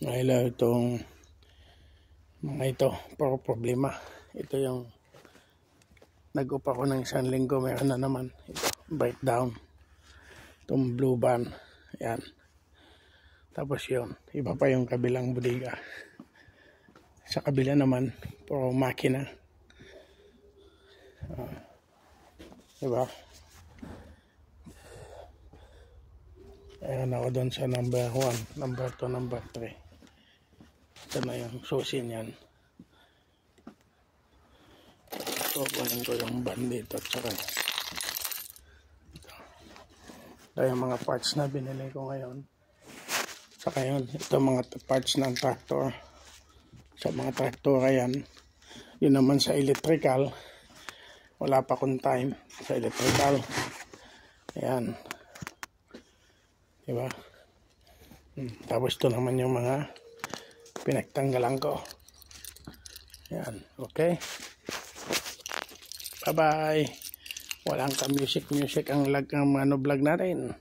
Hello, itong mga ito, puro problema. Ito yung nag-upa ko ng 1 linggo, mayroon na naman. Ito, breakdown. Itong blue van. Yan. Tapos yun, iba pa yung kabilang bodega. Sa kabila naman, puro makina. Diba? Ayan ako doon sa number 1, number 2, number 3. Ito na yung susi niyan. So, kunin ko yung van dito. Tsaka ito yung mga parts na binili ko ngayon. Saka yun, ito mga parts ng tractor. Sa mga tractor yan. Yun naman sa electrical. Wala pa akong time sa electrical. Ayan. Diba? Tapos ito naman yung mga pinagtanggalan ko. Ayan. Okay. Bye-bye. Walang ka music ang vlog natin.